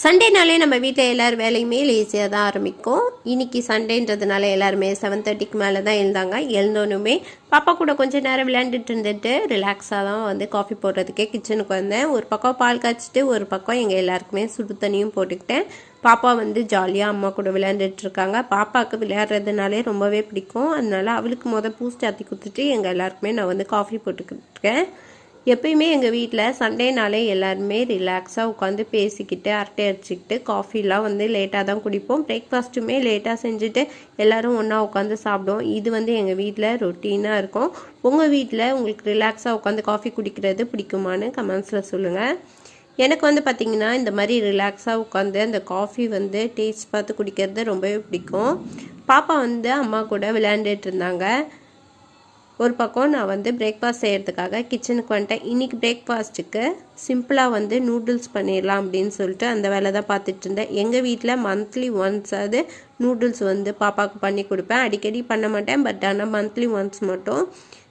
சண்டேனாலே நம்ம வீட்டில் எல்லோரும் வேலையுமே ஈஸியாக தான் ஆரம்பிக்கும். இன்றைக்கி சண்டேன்றதுனால எல்லாருமே 7:30க்கு மேலே தான் எழுந்தாங்க. எழுந்தோன்னுமே பாப்பா கூட கொஞ்சம் நேரம் விளையாண்டுட்டு இருந்துட்டு ரிலாக்ஸாக தான் வந்து காஃபி போடுறதுக்கே கிச்சனுக்கு வந்தேன். ஒரு பக்கம் பால் காய்ச்சிட்டு ஒரு பக்கம் எங்கள் எல்லாருக்குமே சுடு தண்ணியும் போட்டுக்கிட்டேன். பாப்பா வந்து ஜாலியாக அம்மா கூட விளையாண்டுட்ருக்காங்க. பாப்பாவுக்கு விளையாடுறதுனாலே ரொம்பவே பிடிக்கும். அதனால அவளுக்கு பூஸ்ட் ஆற்றி கொடுத்துட்டு எங்கள் எல்லாருக்குமே நான் வந்து காஃபி போட்டுக்கிட்டு இருக்கேன். எப்பயுமே எங்கள் வீட்டில் சண்டேனாலே எல்லாருமே ரிலாக்ஸாக உட்காந்து பேசிக்கிட்டு அரட்டை அடிச்சுக்கிட்டு காஃபிலாம் வந்து லேட்டாக தான் குடிப்போம். பிரேக்ஃபாஸ்ட்டுமே லேட்டாக செஞ்சுட்டு எல்லோரும் ஒன்றா உட்காந்து சாப்பிடுவோம். இது வந்து எங்கள் வீட்டில் ரொட்டீனாக இருக்கும். உங்கள் வீட்டில் உங்களுக்கு ரிலாக்ஸாக உட்காந்து காஃபி குடிக்கிறது பிடிக்குமான்னு கமெண்ட்ஸில் சொல்லுங்கள். எனக்கு வந்து பார்த்திங்கன்னா இந்த மாதிரி ரிலாக்ஸாக உட்காந்து அந்த காஃபி வந்து டேஸ்ட் பார்த்து குடிக்கிறது ரொம்பவே பிடிக்கும். பாப்பா வந்து அம்மா கூட விளையாண்டுட்டு இருந்தாங்க. ஒரு பக்கம் நான் வந்து பிரேக்ஃபாஸ்ட் செய்கிறதுக்காக கிச்சனுக்கு வந்துட்டேன். இன்றைக்கி பிரேக்ஃபாஸ்ட்டுக்கு சிம்பிளாக வந்து நூடுல்ஸ் பண்ணிடலாம் அப்படின்னு சொல்லிட்டு அந்த வேலை தான் பார்த்துட்டு இருந்தேன். எங்கள் வீட்டில் மந்த்லி ஒன்ஸ் அது நூடுல்ஸ் வந்து பாப்பாவுக்கு பண்ணி கொடுப்பேன். அடிக்கடி பண்ண மாட்டேன், பட் ஆனால் மந்த்லி ஒன்ஸ் மட்டும்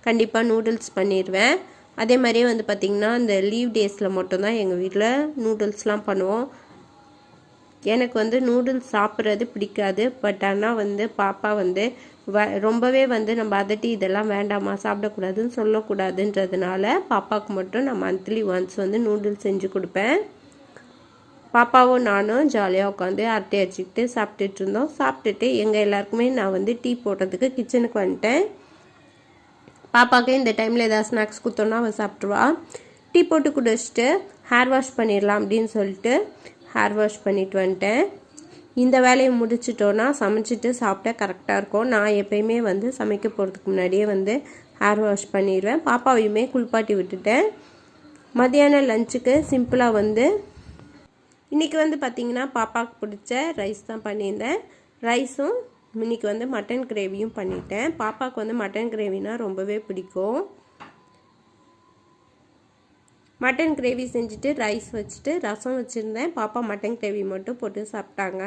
கண்டிப்பாக நூடுல்ஸ் பண்ணிடுவேன். அதே மாதிரியே வந்து பார்த்திங்கன்னா இந்த லீவ் டேஸில் மட்டும்தான் எங்கள் வீட்டில் நூடுல்ஸ்லாம் பண்ணுவோம். எனக்கு வந்து நூடுல்ஸ் சாப்பிட்றது பிடிக்காது, பட் ஆனால் வந்து பாப்பா வந்து ரொம்பவே வந்து நம்ம அதட்டி இதெல்லாம் வேண்டாமா சாப்பிடக்கூடாதுன்னு சொல்லக்கூடாதுன்றதுனால பாப்பாவுக்கு மட்டும் நான் மந்த்லி ஒன்ஸ் வந்து நூடுல்ஸ் செஞ்சு கொடுப்பேன். பாப்பாவும் நானும் ஜாலியாக உட்காந்து அரட்டை அடிச்சுக்கிட்டு சாப்பிட்டுட்டு இருந்தோம். சாப்பிட்டுட்டு எங்கள் எல்லாருக்குமே நான் வந்து டீ போடுறதுக்கு கிச்சனுக்கு வந்துட்டேன். பாப்பாவுக்கு இந்த டைமில் ஏதாவது ஸ்நாக்ஸ் கொடுத்தோன்னா அவள் சாப்பிட்ருவா. டீ போட்டு குடிச்சிட்டு ஹேர் வாஷ் பண்ணிடலாம் அப்படின்னு சொல்லிட்டு ஹேர் வாஷ் பண்ணிட்டு வந்துட்டேன். இந்த வேலையை முடிச்சிட்டோன்னா சமைச்சிட்டு சாப்பிட்டா கரெக்டாக இருக்கும். நான் எப்பயுமே வந்து சமைக்க போகிறதுக்கு முன்னாடியே வந்து ஹேர் வாஷ் பண்ணிடுவேன். பாப்பாவையுமே குளிப்பாட்டி விட்டுட்டேன். மதியானம் லஞ்சுக்கு சிம்பிளாக வந்து இன்றைக்கி வந்து பார்த்திங்கன்னா பாப்பாவுக்கு பிடிச்ச ரைஸ் தான் பண்ணியிருந்தேன். ரைஸும் இன்றைக்கி வந்து மட்டன் கிரேவியும் பண்ணிட்டேன். பாப்பாவுக்கு வந்து மட்டன் கிரேவினா ரொம்பவே பிடிக்கும். மட்டன் கிரேவி செஞ்சுட்டு ரைஸ் வச்சுட்டு ரசம் வச்சுருந்தேன். பாப்பா மட்டன் கிரேவி மட்டும் போட்டு சாப்பிட்டாங்க.